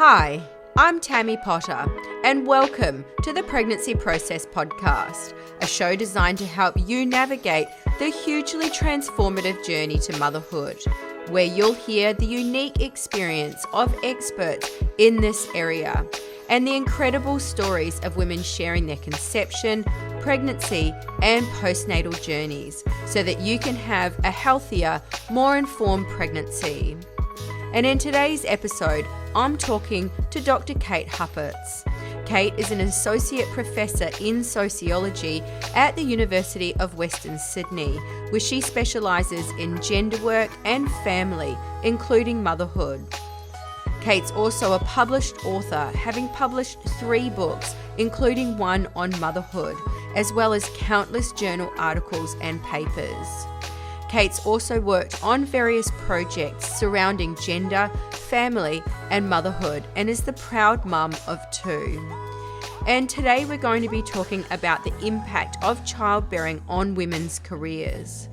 Hi, I'm Tammy Potter, and welcome to the Pregnancy Process Podcast, a show designed to help you navigate the hugely transformative journey to motherhood, where you'll hear the unique experience of experts in this area and the incredible stories of women sharing their conception, pregnancy, and postnatal journeys so that you can have a healthier, more informed pregnancy. And in today's episode, I'm talking to Dr. Kate Huppatz. Kate is an associate professor in sociology at the University of Western Sydney, where she specialises in gender work and family, including motherhood. Kate's also a published author, having published 3 books, including one on motherhood, as well as countless journal articles and papers. Kate's also worked on various projects surrounding gender, family, and motherhood, and is the proud mum of 2. And today we're going to be talking about the impact of childbearing on women's careers,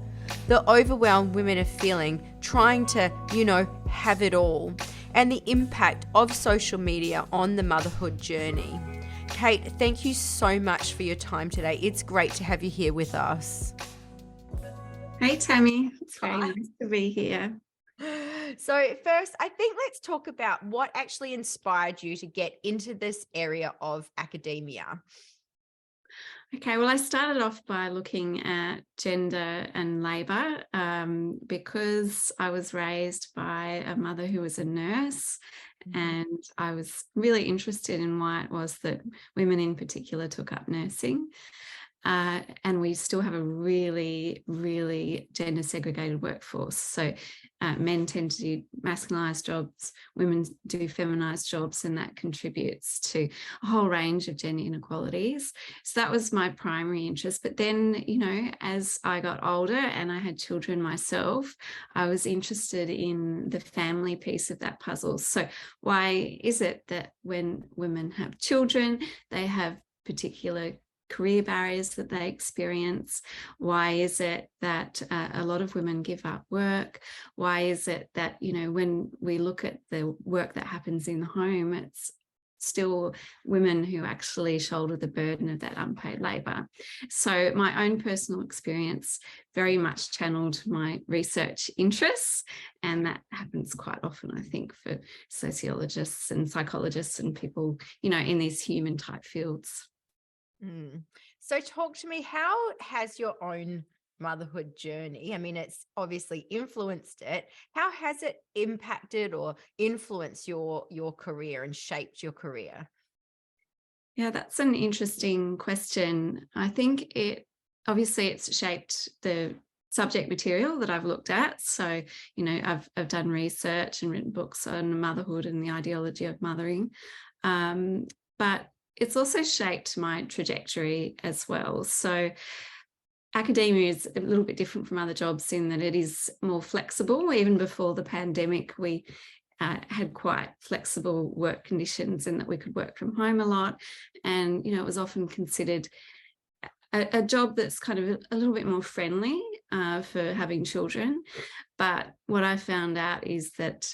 the overwhelm women are feeling trying to, have it all, and the impact of social media on the motherhood journey. Kate, thank you so much for your time today. It's great to have you here with us. Hey Tammy, it's very nice to be here. So first, I think let's talk about what actually inspired you to get into this area of academia. Okay, well, I started off by looking at gender and labour because I was raised by a mother who was a nurse, and I was really interested in why it was that women in particular took up nursing. And we still have a really, really gender segregated workforce. So men tend to do masculinized jobs, women do feminized jobs, and that contributes to a whole range of gender inequalities. So that was my primary interest. But then, as I got older and I had children myself, I was interested in the family piece of that puzzle. So why is it that when women have children, they have particular career barriers that they experience? Why is it that a lot of women give up work? Why is it that, when we look at the work that happens in the home, it's still women who actually shoulder the burden of that unpaid labour? So my own personal experience very much channeled my research interests, and that happens quite often, I think, for sociologists and psychologists and people, in these human type fields. So talk to me, how has your own motherhood journey, it's obviously influenced it, how has it impacted or influenced your career and shaped your career? Yeah, that's an interesting question. I think it's shaped the subject material that I've looked at. So, I've done research and written books on motherhood and the ideology of mothering. But it's also shaped my trajectory as well. So academia is a little bit different from other jobs in that it is more flexible. Even before the pandemic, we had quite flexible work conditions and that we could work from home a lot. And, it was often considered a job that's kind of a little bit more friendly for having children. But what I found out is that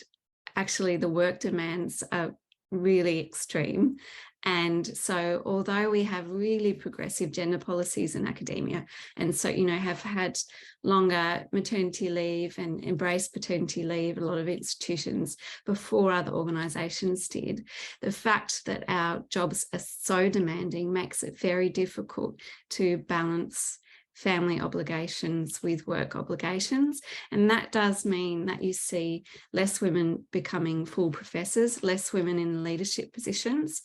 actually the work demands are really extreme. And so although we have really progressive gender policies in academia, and so, have had longer maternity leave and embraced paternity leave, a lot of institutions before other organisations did, the fact that our jobs are so demanding makes it very difficult to balance family obligations with work obligations. And that does mean that you see less women becoming full professors, less women in leadership positions,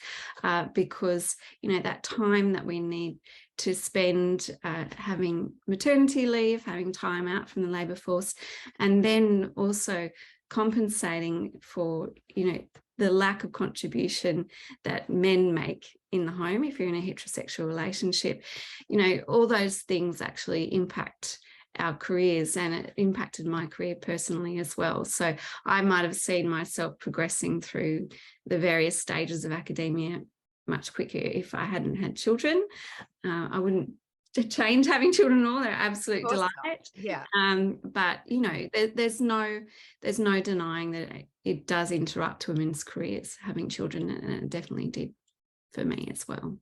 because, that time that we need to spend having maternity leave, having time out from the labour force, and then also compensating for, the lack of contribution that men make in the home if you're in a heterosexual relationship, all those things actually impact our careers, and it impacted my career personally as well. So I might have seen myself progressing through the various stages of academia much quicker if I hadn't had children. I wouldn't to change having children and all. They're absolute Of course delight. not. Yeah. But you know, there's no denying that it does interrupt women's careers having children, and it definitely did for me as well.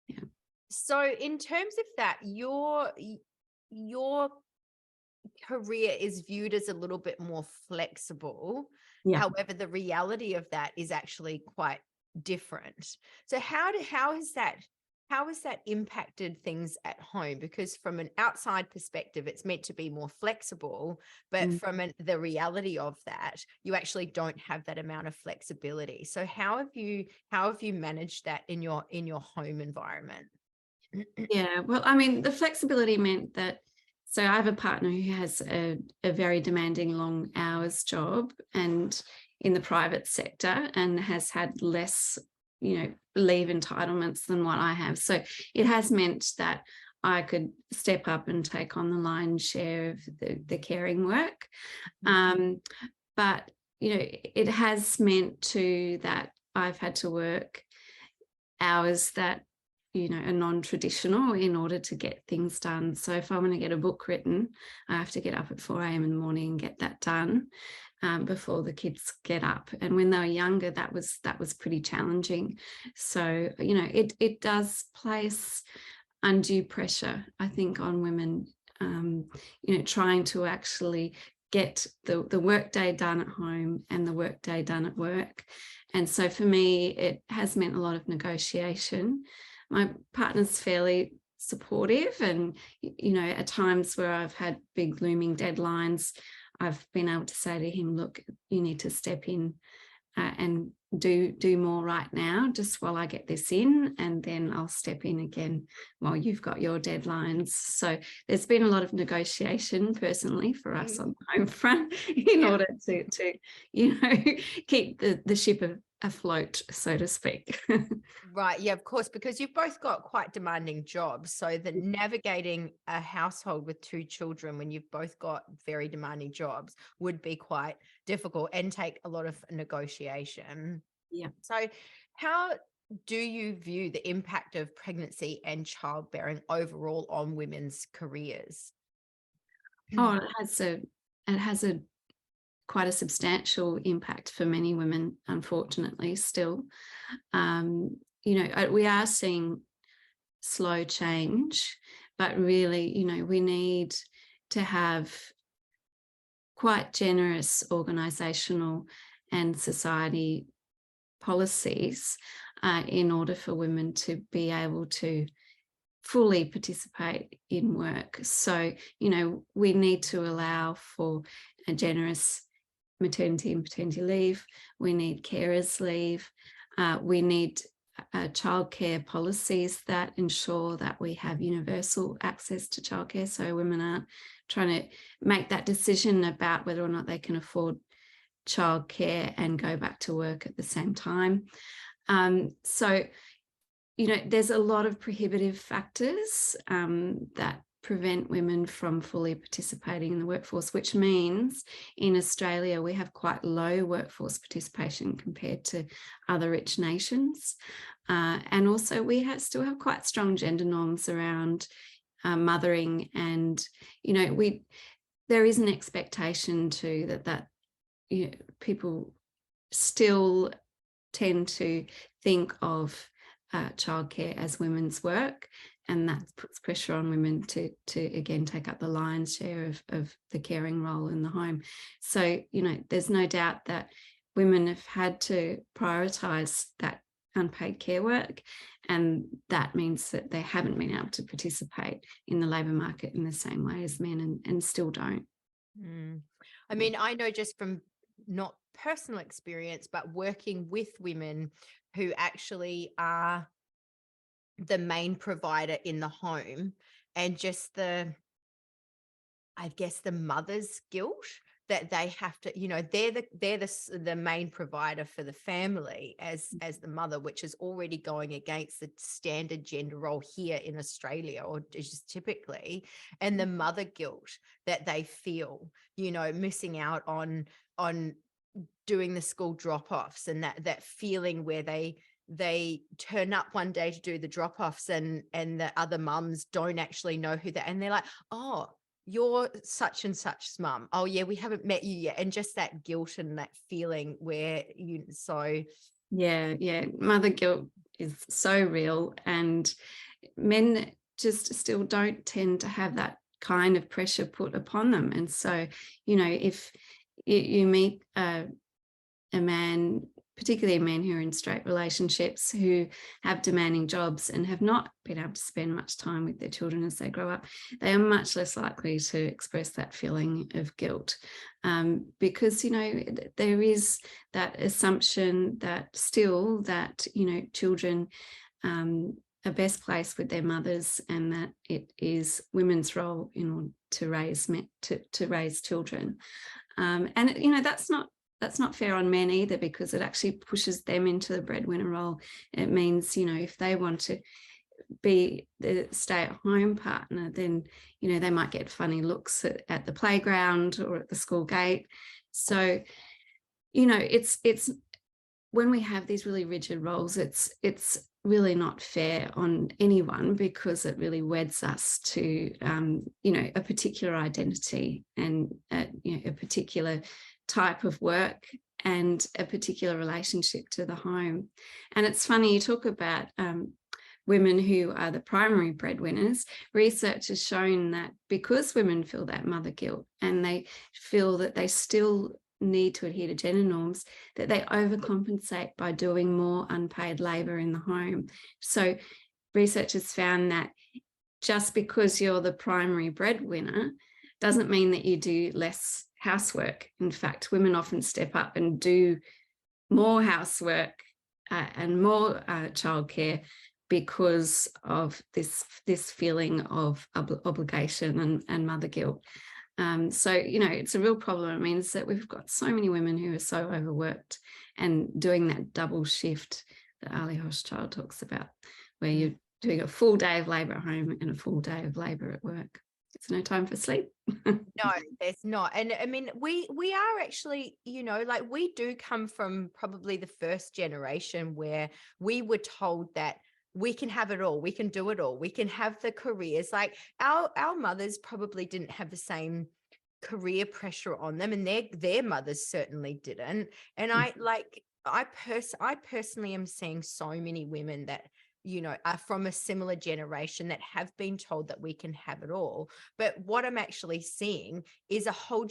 Yeah. So in terms of that, your career is viewed as a little bit more flexible. Yeah. However, the reality of that is actually quite different. So how has that impacted things at home? Because from an outside perspective, it's meant to be more flexible, but from the reality of that, you actually don't have that amount of flexibility. So how have you managed that in your home environment? Yeah, well, I mean, the flexibility meant that, so I have a partner who has a very demanding long hours job and in the private sector, and has had less, you know, leave entitlements than what I have. So it has meant that I could step up and take on the lion's share of the caring work. But, you know, it has meant too that I've had to work hours that, you know, are non-traditional in order to get things done. So if I want to get a book written, I have to get up at 4 a.m. in the morning and get that done before the kids get up. And when they were younger, that was pretty challenging. So, you know, it does place undue pressure, I think, on women, you know, trying to actually get the workday done at home and the workday done at work. And so for me, it has meant a lot of negotiation. My partner's fairly supportive, and, you know, at times where I've had big looming deadlines, I've been able to say to him, look, you need to step in and do more right now, just while I get this in, and then I'll step in again while you've got your deadlines. So there's been a lot of negotiation personally for us on the home front in order to, you know, keep the ship afloat, so to speak. Right. Yeah, of course, because you've both got quite demanding jobs. So the navigating a household with two children when you've both got very demanding jobs would be quite difficult and take a lot of negotiation. Yeah. So how do you view the impact of pregnancy and childbearing overall on women's careers? Oh, it has a quite a substantial impact for many women, unfortunately, still. You know, we are seeing slow change, but really, you know, we need to have quite generous organisational and society policies in order for women to be able to fully participate in work. So, you know, we need to allow for a generous maternity and paternity leave. We need carers leave. We need childcare policies that ensure that we have universal access to childcare, so women aren't trying to make that decision about whether or not they can afford childcare and go back to work at the same time. So, you know, there's a lot of prohibitive factors that prevent women from fully participating in the workforce, which means in Australia we have quite low workforce participation compared to other rich nations. And also we still have quite strong gender norms around mothering, and, you know, there is an expectation too that you know, people still tend to think of childcare as women's work, and that puts pressure on women to again take up the lion's share of the caring role in the home. So, you know, there's no doubt that women have had to prioritise that unpaid care work, and that means that they haven't been able to participate in the labour market in the same way as men, and still don't. I mean, I know just from not personal experience, but working with women who actually are the main provider in the home, and just I guess the mother's guilt that they have to, you know, they're the main provider for the family as the mother, which is already going against the standard gender role here in Australia, or just typically, and the mother guilt that they feel, you know, missing out on doing the school drop-offs, and that feeling where they they turn up one day to do the drop-offs, and the other mums don't actually know who and they're like, oh, you're such and such's mum. Oh yeah, we haven't met you yet. And just that guilt and that feeling where yeah, mother guilt is so real, and men just still don't tend to have that kind of pressure put upon them. And so, if you meet a man, particularly men who are in straight relationships, who have demanding jobs and have not been able to spend much time with their children as they grow up, they are much less likely to express that feeling of guilt, because there is that assumption that still that children are best placed with their mothers, and that it is women's role in order to raise children, and that's not fair on men either, because it actually pushes them into the breadwinner role. It means, if they want to be the stay-at-home partner, then, they might get funny looks at the playground or at the school gate. So, it's when we have these really rigid roles, it's really not fair on anyone, because it really weds us to, a particular identity and, a particular type of work and a particular relationship to the home. And it's funny, you talk about women who are the primary breadwinners. Research has shown that because women feel that mother guilt and they feel that they still need to adhere to gender norms, that they overcompensate by doing more unpaid labour in the home. So research has found that just because you're the primary breadwinner doesn't mean that you do less housework. In fact, women often step up and do more housework and more childcare because of this feeling of obligation and mother guilt. So, it's a real problem. It means that we've got so many women who are so overworked and doing that double shift that Ali Hochschild talks about, where you're doing a full day of labour at home and a full day of labour at work. It's no time for sleep. No, there's not. And I mean, we are actually, we do come from probably the first generation where we were told that we can have it all, we can do it all, we can have the careers. Like our mothers probably didn't have the same career pressure on them, and their mothers certainly didn't. And I personally am seeing so many women that are from a similar generation that have been told that we can have it all. But what I'm actually seeing is a whole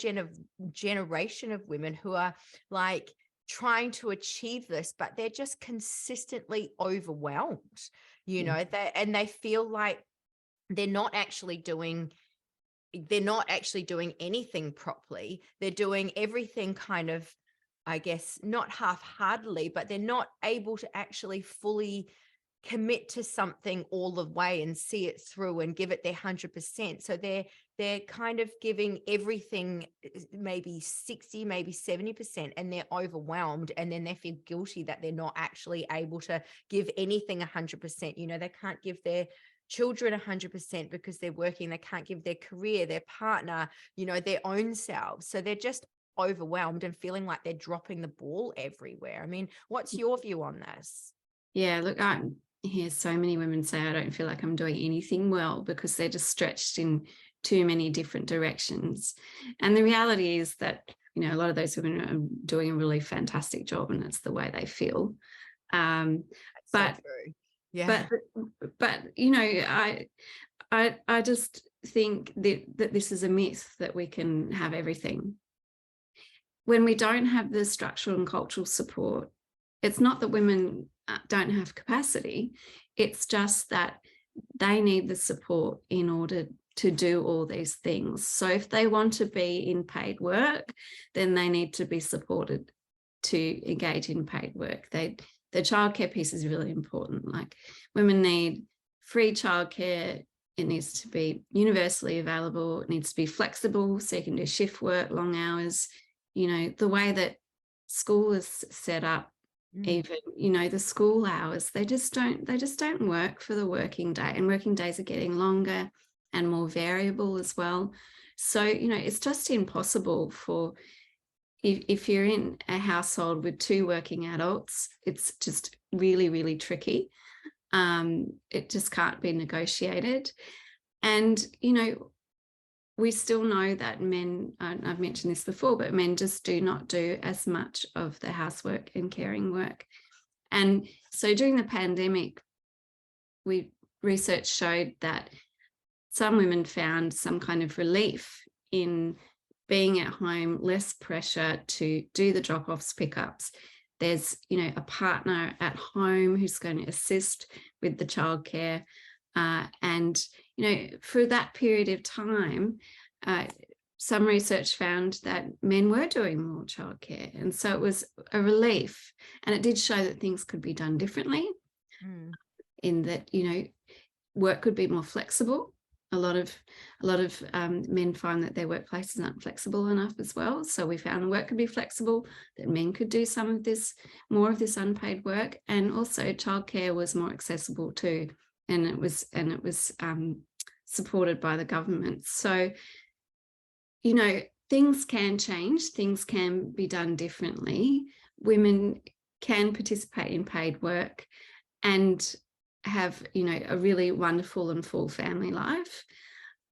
generation of women who are like trying to achieve this, but they're just consistently overwhelmed, they feel like they're not actually doing anything properly. They're doing everything kind of, I guess, not half-heartedly, but they're not able to actually fully commit to something all the way and see it through and give it their 100%. So they're kind of giving everything maybe 60, maybe 70%, and they're overwhelmed, and then they feel guilty that they're not actually able to give anything 100%. They can't give their children 100% because they're working. They can't give their career, their partner, their own selves. So they're just overwhelmed and feeling like they're dropping the ball everywhere. I mean, what's your view on this? Yeah, look, I hear so many women say, I don't feel like I'm doing anything well, because they're just stretched in too many different directions. And the reality is that, a lot of those women are doing a really fantastic job, and it's the way they feel. But so true. Yeah. But I just think that this is a myth, that we can have everything. When we don't have the structural and cultural support, it's not that women don't have capacity. It's just that they need the support in order to do all these things. So if they want to be in paid work, then they need to be supported to engage in paid work. The childcare piece is really important. Like, women need free childcare. It needs to be universally available. It needs to be flexible, so you can do shift work, long hours. The way that school is set up, even, the school hours, they just don't work for the working day, and working days are getting longer and more variable as well. So, it's just impossible if you're in a household with two working adults, it's just really, really tricky. It just can't be negotiated. And, you know, we still know that men, I've mentioned this before, but men just do not do as much of the housework and caring work. And so during the pandemic, research showed that some women found some kind of relief in being at home, less pressure to do the drop-offs, pickups. There's, you know, a partner at home who's going to assist with the childcare. And, you know, for that period of time, some research found that men were doing more childcare. And so it was a relief. And it did show that things could be done differently, in that, you know, work could be more flexible. A lot of men find that their workplaces aren't flexible enough as well. So we found work could be flexible, that men could do some of this, more of this unpaid work, and also childcare was more accessible too, and it was supported by the government. So, you know, things can change, things can be done differently. Women can participate in paid work and have, you know, a really wonderful and full family life.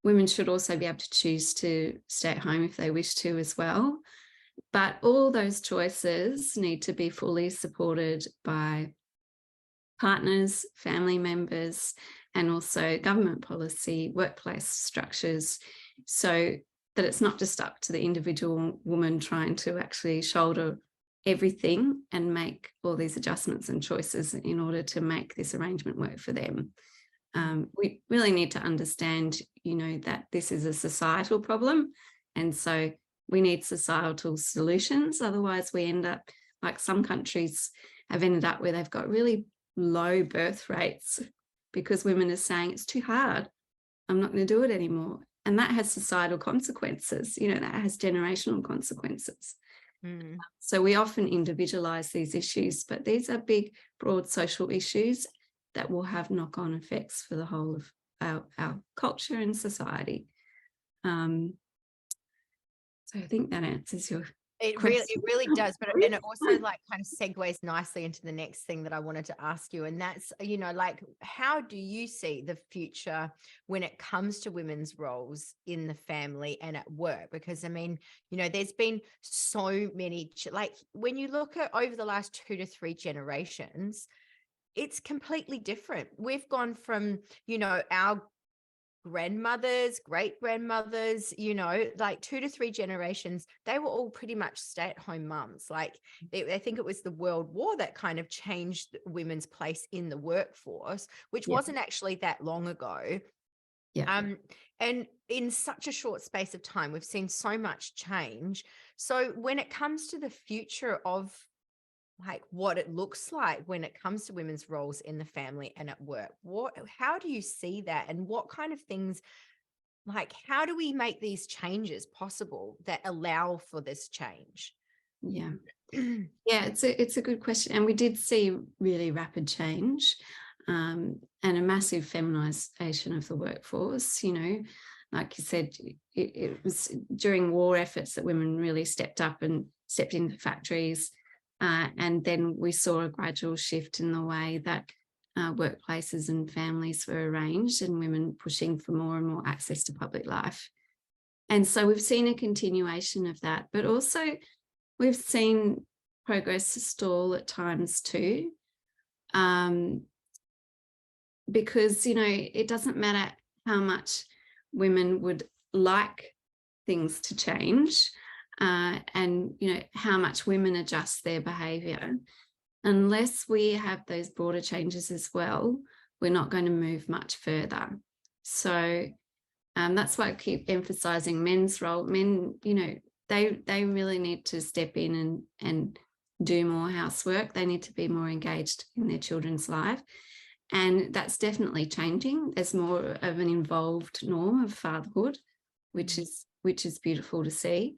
Women should also be able to choose to stay at home if they wish to as well. But all those choices need to be fully supported by partners, family members, and also government policy, workplace structures, so that it's not just up to the individual woman trying to actually shoulder everything and make all these adjustments and choices in order to make this arrangement work for them. We really need to understand, you know, that this is a societal problem, and so we need societal solutions. Otherwise we end up like some countries have ended up where they've got really low birth rates because women are saying it's too hard, I'm not going to do it anymore. And that has societal consequences, you know, that has generational consequences. So we often individualize these issues, but these are big, broad social issues that will have knock-on effects for the whole of our culture and society. So I think that answers your question. It really does, but and it also like kind of segues nicely into the next thing that I wanted to ask you, and that's, you know, like, how do you see the future when it comes to women's roles in the family and at work? Because I mean, you know, there's been so many, like when you look at over the last 2 to 3 generations, it's completely different. We've gone from, you know, our grandmothers, great grandmothers, you know, like 2 to 3 generations, they were all pretty much stay-at-home mums. Like I think it was the World War that kind of changed women's place in the workforce, which wasn't actually that long ago. And in such a short space of time, we've seen so much change. So when it comes to the future of like what it looks like when it comes to women's roles in the family and at work, how do you see that, and what kind of things, like how do we make these changes possible that allow for this change? Yeah, it's a good question, and we did see really rapid change, and a massive feminization of the workforce. You know, like you said, it was during war efforts that women really stepped up and stepped into factories. And then we saw a gradual shift in the way that workplaces and families were arranged, and women pushing for more and more access to public life. And so we've seen a continuation of that, but also we've seen progress stall at times too, because, you know, it doesn't matter how much women would like things to change, and, you know, how much women adjust their behaviour. Unless we have those broader changes as well, we're not going to move much further. So that's why I keep emphasising men's role. Men, you know, they really need to step in and do more housework. They need to be more engaged in their children's life. And that's definitely changing. There's more of an involved norm of fatherhood, which is beautiful to see.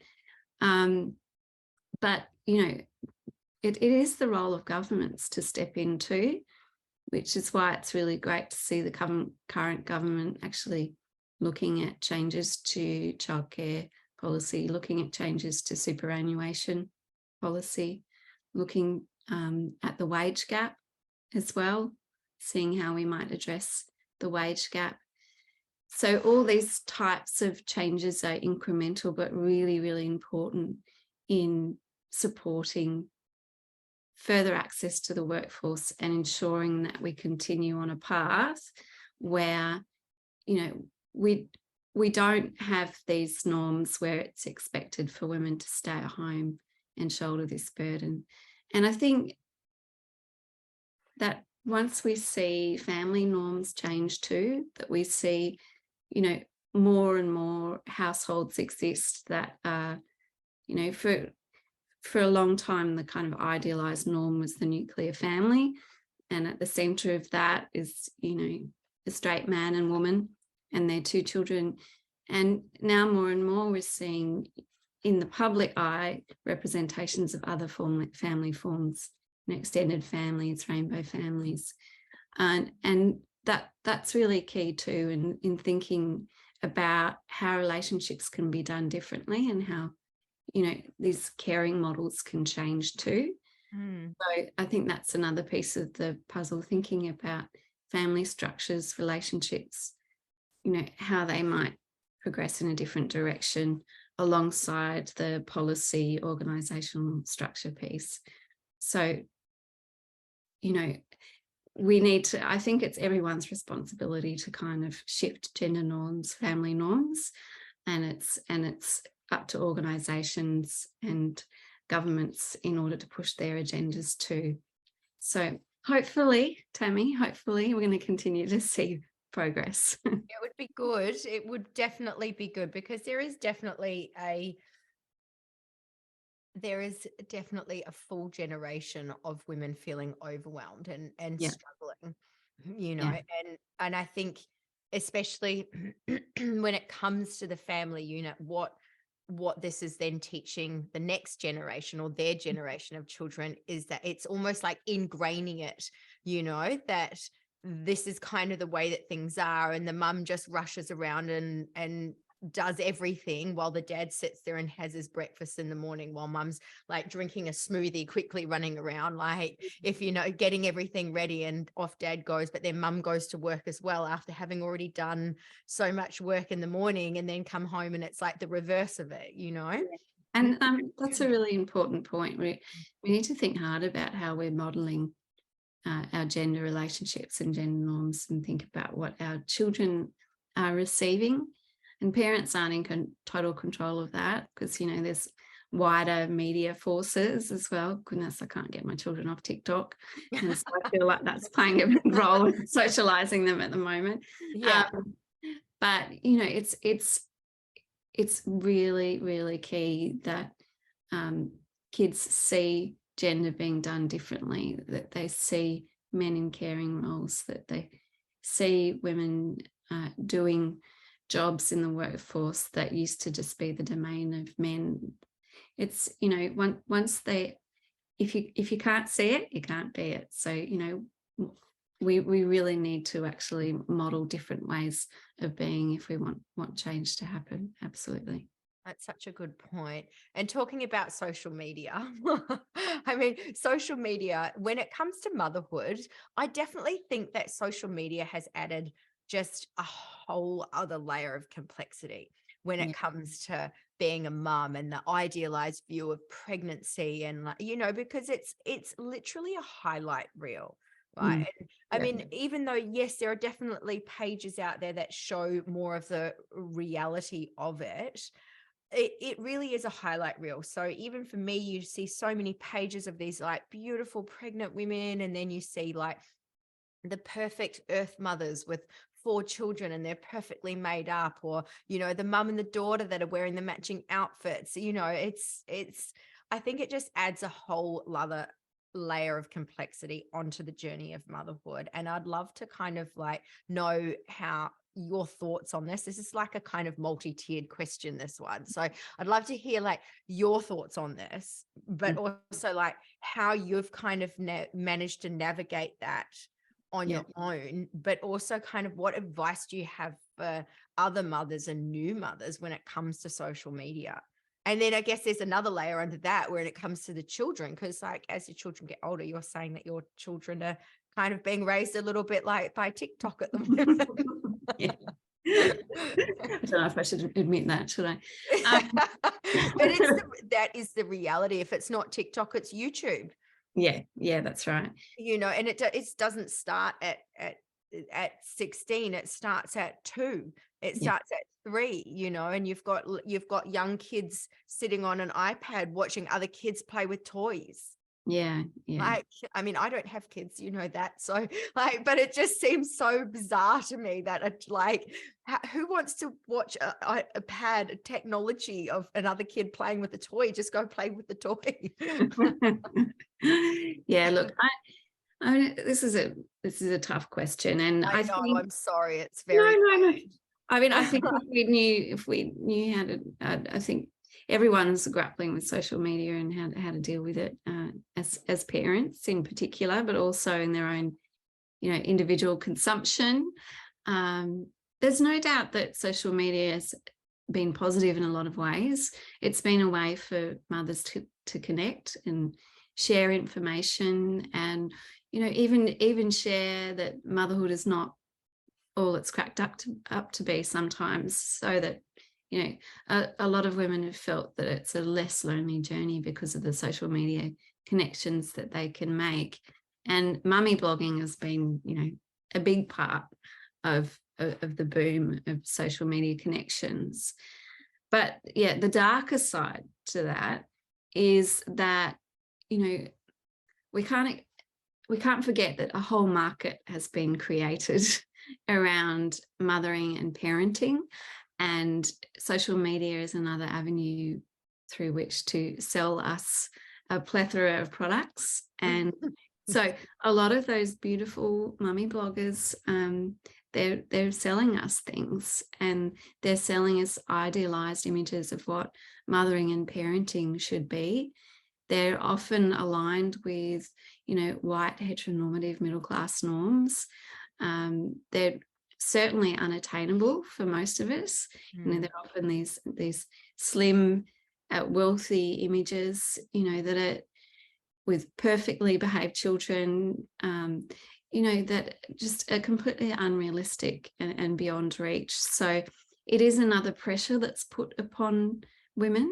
But, you know, it is the role of governments to step in too, which is why it's really great to see the current government actually looking at changes to childcare policy, looking at changes to superannuation policy, looking at the wage gap as well, seeing how we might address the wage gap. So all these types of changes are incremental, but really, really important in supporting further access to the workforce and ensuring that we continue on a path where, we don't have these norms where it's expected for women to stay at home and shoulder this burden. And I think that once we see family norms change too, that we see, more and more households exist that are, for a long time, the kind of idealized norm was the nuclear family. And at the center of that is, a straight man and woman and their two children. And now more and more we're seeing in the public eye representations of other family forms, extended families, rainbow families. And that's really key too in thinking about how relationships can be done differently and how, these caring models can change too. So I think that's another piece of the puzzle, thinking about family structures, relationships, how they might progress in a different direction alongside the policy organizational structure piece. So, we need to, I think it's everyone's responsibility to kind of shift gender norms, family norms, and it's up to organizations and governments in order to push their agendas too. So hopefully, Tammy, we're going to continue to see progress. It would be good. It would definitely be good, because there is definitely a full generation of women feeling overwhelmed and Yeah. struggling, Yeah. and I think especially when it comes to the family unit, what this is then teaching the next generation or their generation of children is that it's almost like ingraining it, that this is kind of the way that things are, and the mum just rushes around and does everything while the dad sits there and has his breakfast in the morning, while mum's like drinking a smoothie, quickly running around, like, if getting everything ready, and off dad goes, but then mum goes to work as well after having already done so much work in the morning, and then come home and it's like the reverse of it. And that's a really important point. We need to think hard about how we're modeling our gender relationships and gender norms, and think about what our children are receiving. And parents aren't in total control of that, because, there's wider media forces as well. Goodness, I can't get my children off TikTok. And so I feel like that's playing a big role in socializing them at the moment. Yeah. But, it's really, really key that kids see gender being done differently, that they see men in caring roles, that they see women doing jobs in the workforce that used to just be the domain of men. It's, once they, if you can't see it, you can't be it. So, we really need to actually model different ways of being if we want change to happen. Absolutely. That's such a good point. And talking about social media, I mean, social media, when it comes to motherhood, I definitely think that social media has added just a whole other layer of complexity when it comes to being a mum and the idealized view of pregnancy, and because it's literally a highlight reel. Right. And I mean, even though, yes, there are definitely pages out there that show more of the reality of it, it really is a highlight reel. So even for me, you see so many pages of these like beautiful pregnant women, and then you see like the perfect earth mothers with 4 children and they're perfectly made up, or the mum and the daughter that are wearing the matching outfits. It's I think it just adds a whole other layer of complexity onto the journey of motherhood. And I'd love to kind of like know how your thoughts on this. This is like a kind of multi-tiered question, this one. So I'd love to hear like your thoughts on this, but also like how you've kind of managed to navigate that on your own, but also kind of what advice do you have for other mothers and new mothers when it comes to social media? And then I guess there's another layer under that when it comes to the children, because like as your children get older, you're saying that your children are kind of being raised a little bit like by TikTok at the moment. Yeah. I don't know if I should admit that, should I? But that is the reality. If it's not TikTok, it's YouTube. Yeah, that's right. And it doesn't start at 16. It starts at 2. It starts at 3. And you've got young kids sitting on an iPad watching other kids play with toys. Yeah. Like, I mean, I don't have kids, that. So but it just seems so bizarre to me that it's like, who wants to watch a technology of another kid playing with a toy? Just go play with the toy. Yeah, look, I mean, this is a tough question, and I I know, think I'm sorry. It's very no. I mean, I think if we knew how to, I think everyone's grappling with social media and how to deal with it, as parents in particular, but also in their own, individual consumption. There's no doubt that social media has been positive in a lot of ways. It's been a way for mothers to connect and share information, and even share that motherhood is not all it's cracked up to be sometimes, so that a lot of women have felt that it's a less lonely journey because of the social media connections that they can make. And mummy blogging has been a big part of the boom of social media connections. But yeah, the darker side to that is that we can't forget that a whole market has been created around mothering and parenting, and social media is another avenue through which to sell us a plethora of products. And so a lot of those beautiful mummy bloggers, they're selling us things, and they're selling us idealized images of what mothering and parenting should be. They're often aligned with, white heteronormative middle class norms. They're certainly unattainable for most of us. They're often these slim, wealthy images, that are with perfectly behaved children, that just are completely unrealistic and beyond reach. So it is another pressure that's put upon women.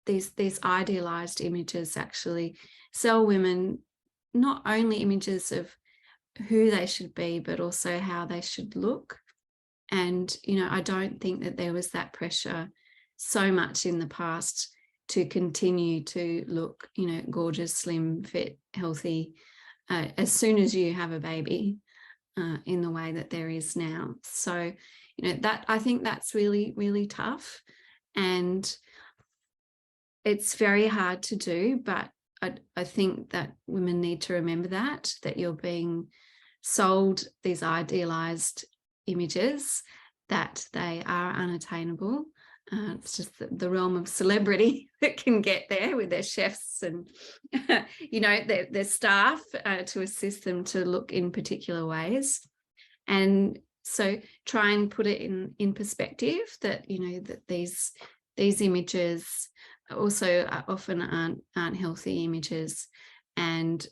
These idealized images actually sell women not only images of who they should be, but also how they should look. And I don't think that there was that pressure so much in the past to continue to look gorgeous, slim, fit, healthy as soon as you have a baby, in the way that there is now. So that, I think that's really, really tough, and it's very hard to do. But I think that women need to remember that you're being sold these idealized images, that they are unattainable. It's just the realm of celebrity that can get there with their chefs and their staff to assist them to look in particular ways. And so try and put it in perspective that that these images also often aren't healthy images. And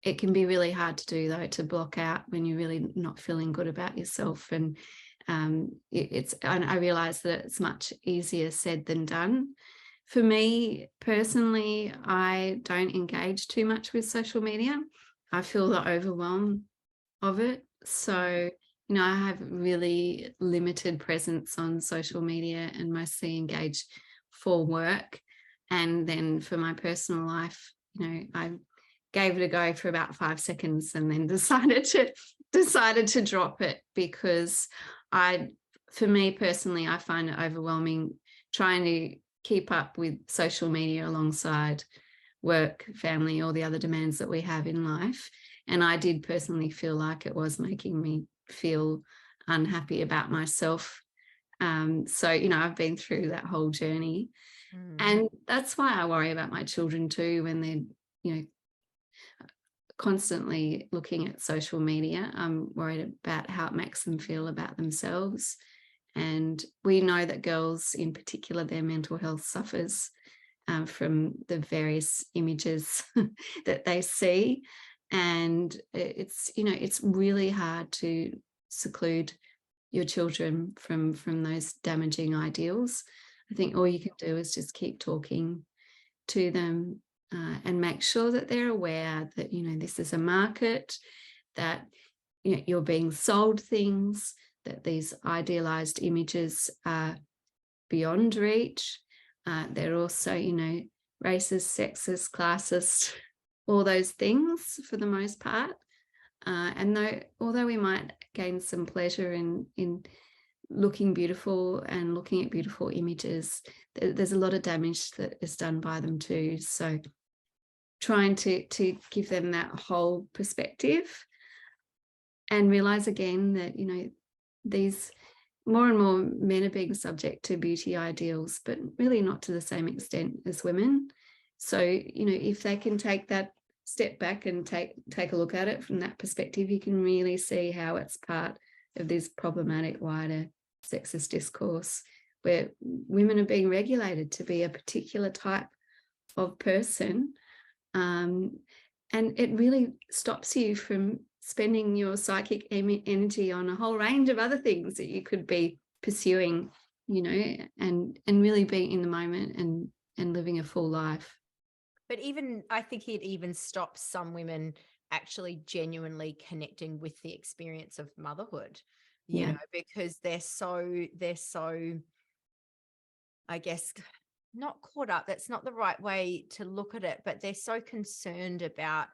it can be really hard to do, though, to block out when you're really not feeling good about yourself. And I realize that it's much easier said than done. For me personally, I don't engage too much with social media. I feel the overwhelm of it. So, I have really limited presence on social media and mostly engage for work. And then for my personal life, I gave it a go for about 5 seconds and then decided to drop it, because for me personally, I find it overwhelming trying to keep up with social media alongside work, family, all the other demands that we have in life. And I did personally feel like it was making me feel unhappy about myself. So, I've been through that whole journey. And that's why I worry about my children too, when they're, constantly looking at social media. I'm worried about how it makes them feel about themselves. And we know that girls in particular, their mental health suffers from the various images that they see. And it's, you know, it's really hard to seclude your children from those damaging ideals. I think all you can do is just keep talking to them, and make sure that they're aware that, you know, this is a market, that, you know, you're being sold things, that these idealized images are beyond reach. They're also, you know, racist, sexist, classist, all those things for the most part. And although we might gain some pleasure in looking beautiful and looking at beautiful images, there's a lot of damage that is done by them too. So trying to give them that whole perspective, and realize again that, you know, these more and more men are being subject to beauty ideals, but really not to the same extent as women. So, you know, if they can take that step back and take a look at it from that perspective, you can really see how it's part of this problematic wider sexist discourse where women are being regulated to be a particular type of person. And it really stops you from spending your psychic energy on a whole range of other things that you could be pursuing, you know, and really being in the moment and living a full life. But even, I think it even stops some women actually genuinely connecting with the experience of motherhood, you know, because they're so, I guess, not caught up. That's not the right way to look at it, but they're so concerned about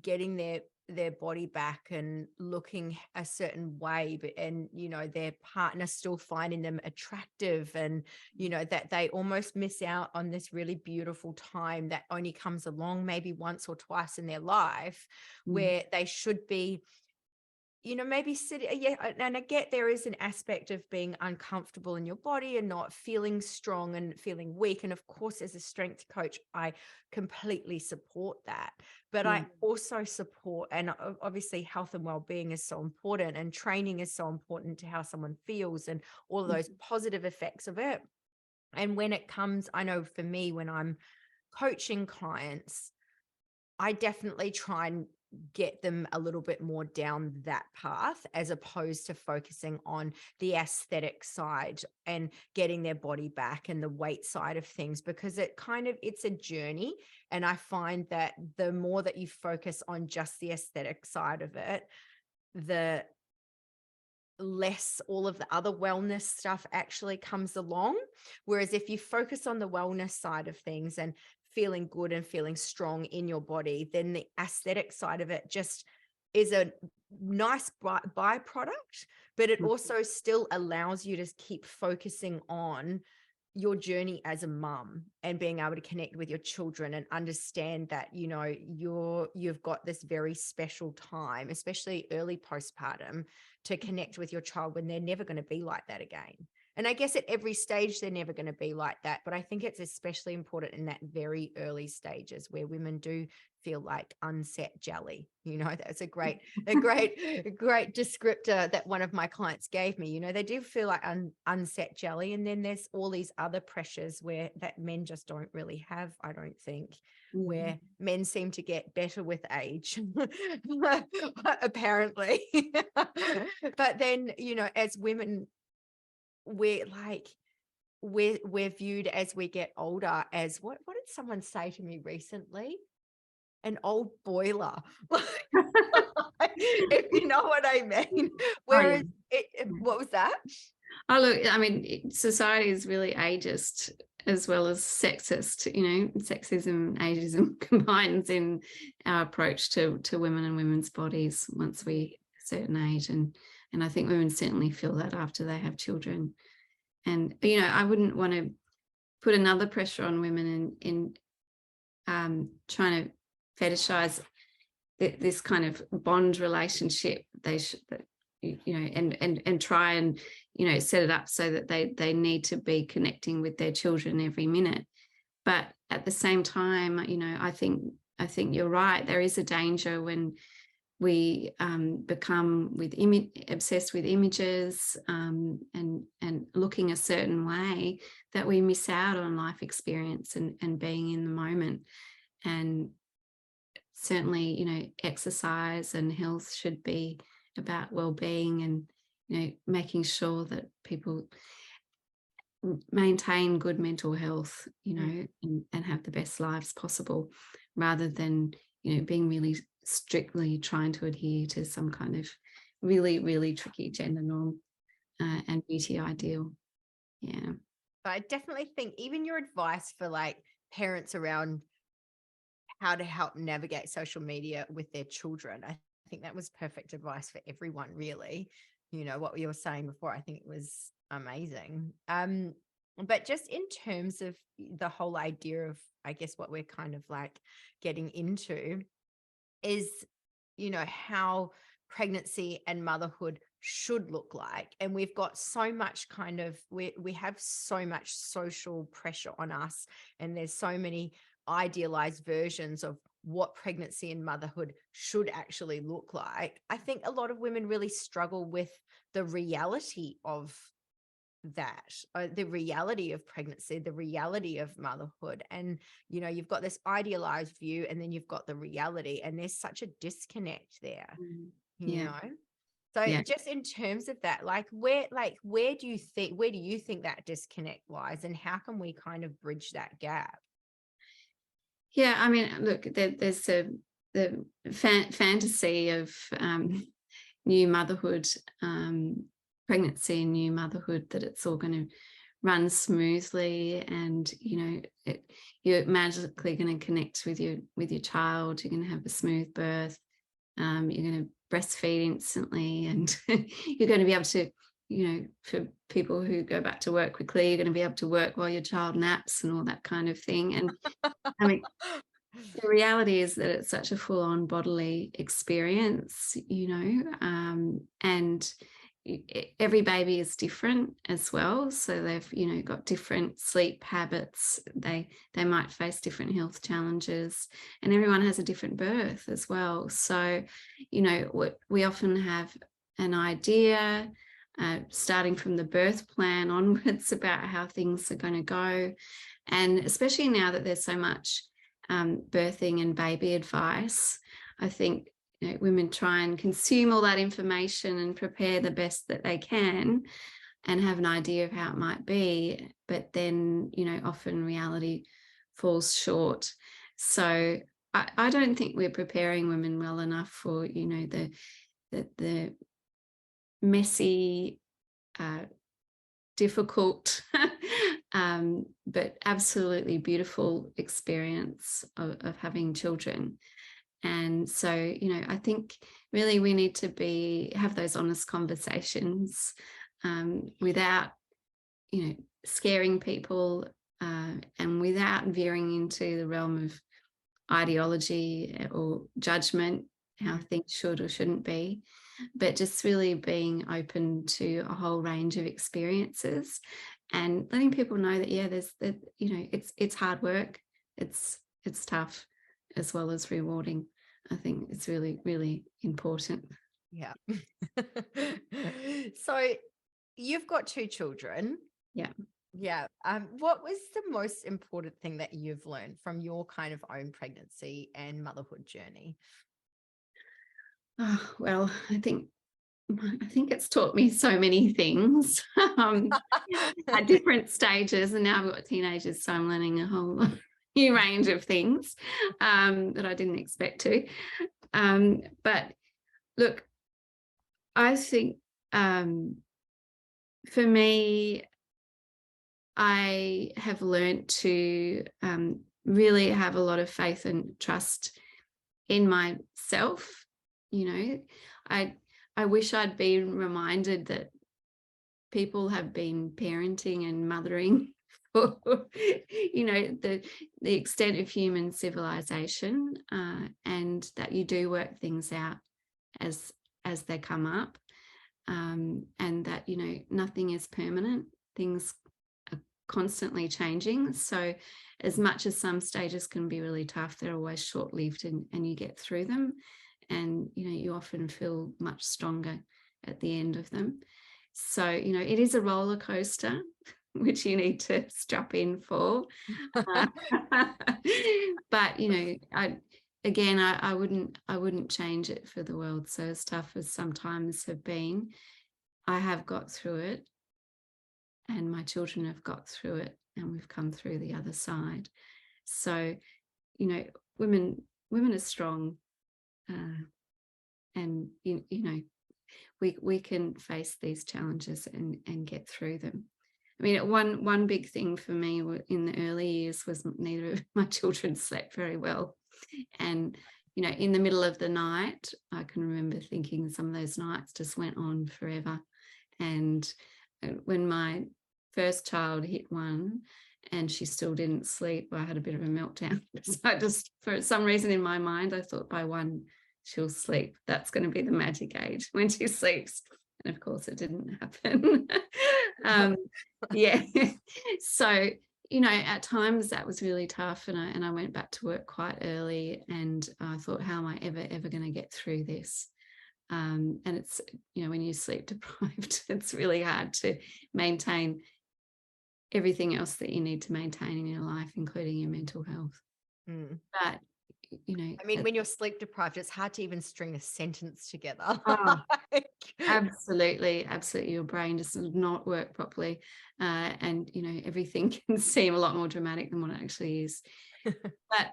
getting their body back and looking a certain way, but, and, you know, their partner still finding them attractive, and, you know, that they almost miss out on this really beautiful time that only comes along maybe once or twice in their life, where they should be, you know, maybe sitting, yeah, and I get there is an aspect of being uncomfortable in your body and not feeling strong and feeling weak. And of course, as a strength coach, I completely support that. But I also support, and obviously health and well-being is so important, and training is so important to how someone feels and all of those positive effects of it. And when it comes, I know for me, when I'm coaching clients, I definitely try and get them a little bit more down that path, as opposed to focusing on the aesthetic side and getting their body back and the weight side of things, because it's a journey. And I find that the more that you focus on just the aesthetic side of it, the less all of the other wellness stuff actually comes along. Whereas if you focus on the wellness side of things and feeling good and feeling strong in your body, then the aesthetic side of it just is a nice byproduct, but it also still allows you to keep focusing on your journey as a mum and being able to connect with your children and understand that, you know, you've got this very special time, especially early postpartum, to connect with your child when they're never going to be like that again. And I guess at every stage, they're never going to be like that. But I think it's especially important in that very early stages where women do feel like unset jelly. You know, that's a great descriptor that one of my clients gave me. You know, they do feel like unset jelly. And then there's all these other pressures that men just don't really have, I don't think, where men seem to get better with age, apparently. But then, you know, as women, we're viewed as we get older as what did someone say to me recently? An old boiler. If you know what I mean. Whereas what was that? Oh, look, I mean, society is really ageist as well as sexist. You know, sexism, ageism combines in our approach to women and women's bodies once we a certain age. And I think women certainly feel that after they have children. And, you know, I wouldn't want to put another pressure on women in trying to fetishize this kind of bond relationship. They should, you know, and try and, you know, set it up so that they need to be connecting with their children every minute. But at the same time, you know, I think you're right. There is a danger when we become obsessed with images and looking a certain way, that we miss out on life experience and being in the moment. And certainly, exercise and health should be about well-being, and making sure that people maintain good mental health, and have the best lives possible, rather than being really strictly trying to adhere to some kind of really, really tricky gender norm and beauty ideal. Yeah. But I definitely think even your advice for like parents around how to help navigate social media with their children, I think that was perfect advice for everyone, really. What you were saying before, I think it was amazing. But just in terms of the whole idea of, I guess, what we're kind of like getting into is, how pregnancy and motherhood should look like. And we've got so much kind of, we have so much social pressure on us, and there's so many idealized versions of what pregnancy and motherhood should actually look like. I think a lot of women really struggle with the reality of that, the reality of pregnancy, the reality of motherhood. And, you've got this idealized view, and then you've got the reality, and there's such a disconnect there, you Yeah. know? So Yeah. just in terms of that, where do you think that disconnect lies, and how can we kind of bridge that gap? Yeah, I mean, look, there's the fantasy of new motherhood, pregnancy and new motherhood, that it's all going to run smoothly, and you're magically going to connect with your child. You're going to have a smooth birth. You're going to breastfeed instantly, and you're going to be able to, for people who go back to work quickly, you're going to be able to work while your child naps and all that kind of thing. And I mean, the reality is that it's such a full-on bodily experience, and every baby is different as well. So they've, got different sleep habits. They might face different health challenges, and everyone has a different birth as well. So, we often have an idea, starting from the birth plan onwards, about how things are going to go. And especially now that there's so much birthing and baby advice, I think women try and consume all that information and prepare the best that they can, and have an idea of how it might be, but then often reality falls short. So I don't think we're preparing women well enough for the messy, difficult but absolutely beautiful experience of having children. And so, I think really we need to have those honest conversations, without, scaring people, and without veering into the realm of ideology or judgment, how things should or shouldn't be, but just really being open to a whole range of experiences, and letting people know that, it's hard work, it's tough, as well as rewarding. I think it's really, really important. Yeah. So you've got 2 children. Yeah. Yeah. What was the most important thing that you've learned from your kind of own pregnancy and motherhood journey? Oh, well, I think it's taught me so many things at different stages, and now I've got teenagers, so I'm learning a whole new range of things that I didn't expect to. But look, I think for me, I have learned to really have a lot of faith and trust in myself. I wish I'd been reminded that people have been parenting and mothering for, the extent of human civilization, and that you do work things out as they come up, and that, nothing is permanent. Things are constantly changing. So as much as some stages can be really tough, they're always short-lived, and you get through them, and you often feel much stronger at the end of them. So it is a roller coaster, which you need to strap in for. But again, I wouldn't change it for the world. So as tough as sometimes have been, I have got through it, and my children have got through it, and we've come through the other side. So, you know, women are strong, and you know, we can face these challenges and get through them. I mean, one big thing for me in the early years was neither of my children slept very well. And, you know, in the middle of the night, I can remember thinking some of those nights just went on forever. And when my first child hit one and she still didn't sleep, I had a bit of a meltdown. So I just, for some reason in my mind, I thought by one, she'll sleep. That's going to be the magic age when she sleeps. And of course, it didn't happen. Yeah. So, you know, at times that was really tough, and I went back to work quite early, and I thought, how am I ever going to get through this? And it's, you know, when you're sleep deprived, it's really hard to maintain everything else that you need to maintain in your life, including your mental health. But, you know, I mean, when you're sleep deprived, it's hard to even string a sentence together. oh, absolutely. Your brain just does not work properly. And, you know, everything can seem a lot more dramatic than what it actually is. But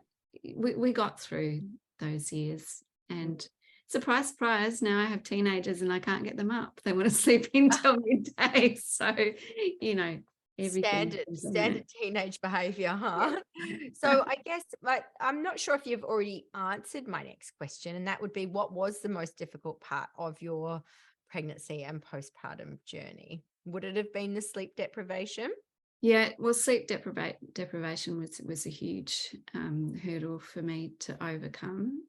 we got through those years. And surprise, surprise, now I have teenagers and I can't get them up. They want to sleep until midday. So, you know, everything. Standard teenage behavior, huh? So I guess, but I'm not sure if you've already answered my next question, and that would be, what was the most difficult part of your pregnancy and postpartum journey? Would it have been the sleep deprivation? Yeah, well, sleep deprivation was a huge hurdle for me to overcome.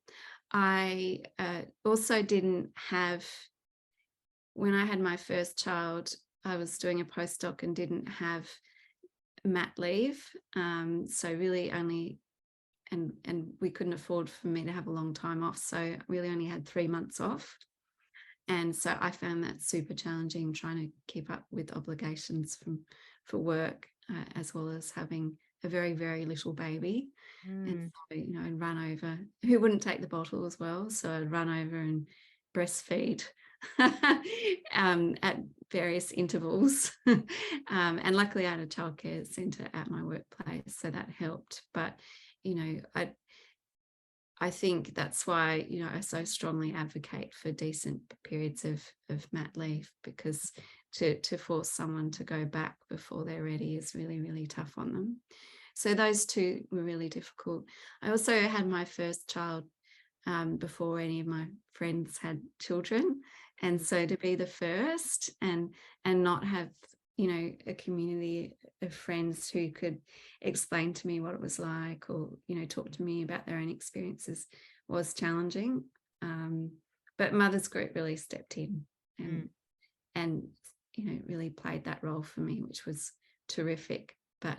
I also didn't have, when I had my first child, I was doing a postdoc and didn't have mat leave. So really only, and we couldn't afford for me to have a long time off. So I really only had 3 months off. And so I found that super challenging, trying to keep up with obligations for work, as well as having a very, very little baby. And so, you know, I'd run over, who wouldn't take the bottle as well. So I'd run over and breastfeed at various intervals. And luckily I had a childcare centre at my workplace, so that helped. But, you know, I think that's why, you know, I so strongly advocate for decent periods of mat leave, because to force someone to go back before they're ready is really, really tough on them. So those two were really difficult. I also had my first child before any of my friends had children. And so to be the first and not have, you know, a community of friends who could explain to me what it was like, or, you know, talk to me about their own experiences, was challenging. But Mothers Group really stepped in and, you know, really played that role for me, which was terrific. But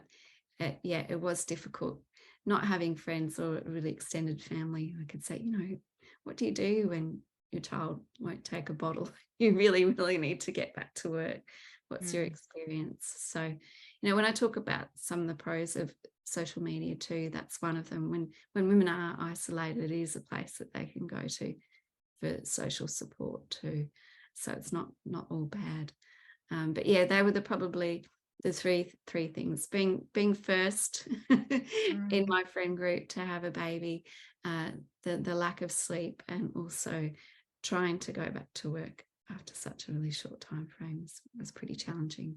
yeah, it was difficult not having friends or a really extended family. I could say, you know, what do you do when your child won't take a bottle? You really, really need to get back to work. What's your experience? So, you know, when I talk about some of the pros of social media too, that's one of them. When women are isolated, it is a place that they can go to for social support too. So it's not all bad. But yeah, they were probably the three things: being first in my friend group to have a baby, the lack of sleep, and also trying to go back to work after such a really short time frame was pretty challenging.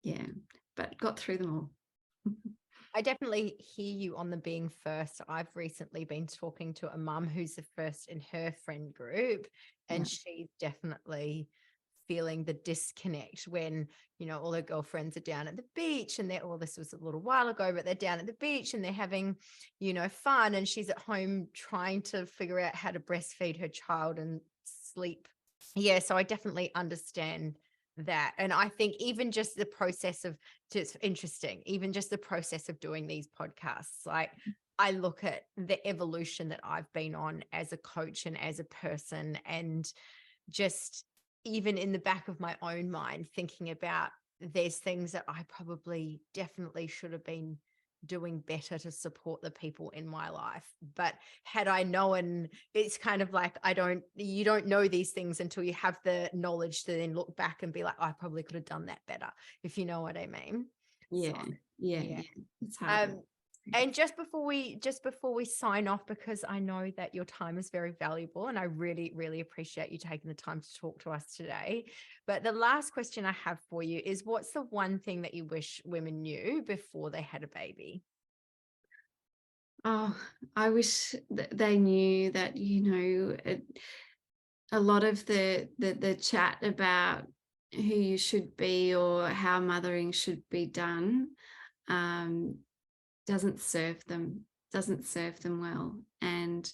Yeah, but got through them all. I definitely hear you on the being first. I've recently been talking to a mum who's the first in her friend group, and she's definitely feeling the disconnect when, you know, all her girlfriends are down at the beach, and this was a little while ago, but they're down at the beach and they're having, you know, fun, and she's at home trying to figure out how to breastfeed her child and sleep. Yeah, so I definitely understand that. And I think even just the process of, just interesting, even just the process of doing these podcasts, like I look at the evolution that I've been on as a coach and as a person, and just even in the back of my own mind, thinking about there's things that I probably definitely should have been doing better to support the people in my life. But had I known, it's kind of like you don't know these things until you have the knowledge to then look back and be like, I probably could have done that better, if you know what I mean. Yeah. So, Yeah. It's hard. And just before we sign off, because I know that your time is very valuable and I really, really appreciate you taking the time to talk to us today. But the last question I have for you is, what's the one thing that you wish women knew before they had a baby? Oh, I wish that they knew that, a lot of the chat about who you should be or how mothering should be done, doesn't serve them well. And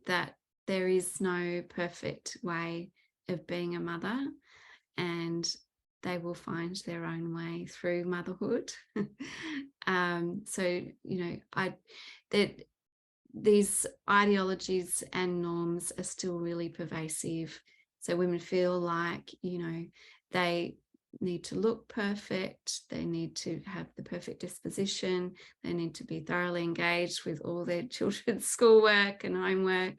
that there is no perfect way of being a mother, and they will find their own way through motherhood. So that these ideologies and norms are still really pervasive. So women feel like they need to look perfect, they need to have the perfect disposition, they need to be thoroughly engaged with all their children's schoolwork and homework,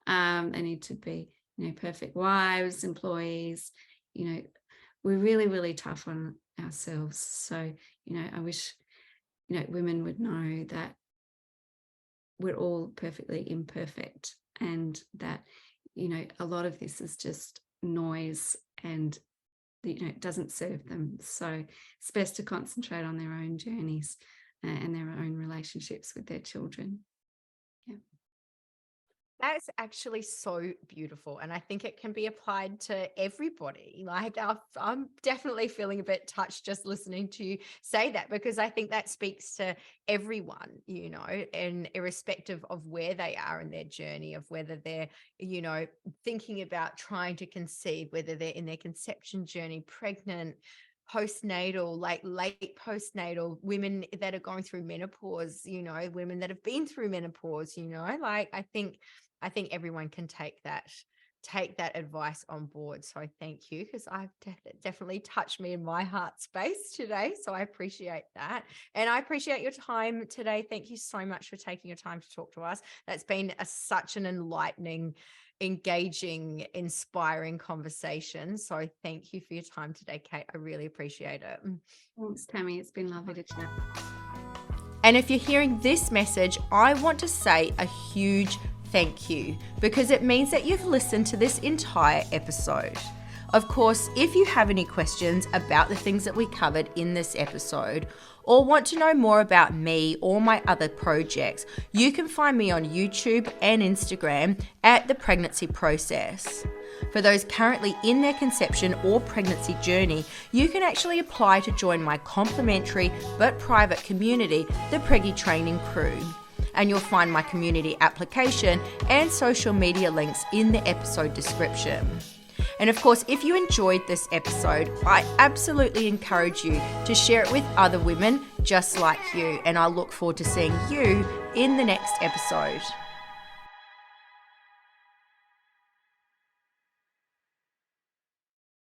they need to be perfect wives, employees. We're really, really tough on ourselves. So I wish women would know that we're all perfectly imperfect, and that a lot of this is just noise, and it doesn't serve them. So it's best to concentrate on their own journeys and their own relationships with their children. Yeah. That's actually so beautiful. And I think it can be applied to everybody. Like I'm definitely feeling a bit touched just listening to you say that, because I think that speaks to everyone, and irrespective of where they are in their journey, of whether they're, thinking about trying to conceive, whether they're in their conception journey, pregnant, postnatal, like late postnatal, women that are going through menopause, women that have been through menopause, like I think everyone can take that advice on board. So I thank you, because I've definitely touched me in my heart space today. So I appreciate that. And I appreciate your time today. Thank you so much for taking your time to talk to us. That's been such an enlightening, engaging, inspiring conversation. So thank you for your time today, Kate. I really appreciate it. Thanks, Tammy. It's been lovely to chat. And if you're hearing this message, I want to say a huge thank you, because it means that you've listened to this entire episode. Of course, if you have any questions about the things that we covered in this episode, or want to know more about me or my other projects, you can find me on YouTube and Instagram at The Pregnancy Process. For those currently in their conception or pregnancy journey, you can actually apply to join my complimentary but private community, the Preggy Training Crew. And you'll find my community application and social media links in the episode description. And of course, if you enjoyed this episode, I absolutely encourage you to share it with other women just like you. And I look forward to seeing you in the next episode.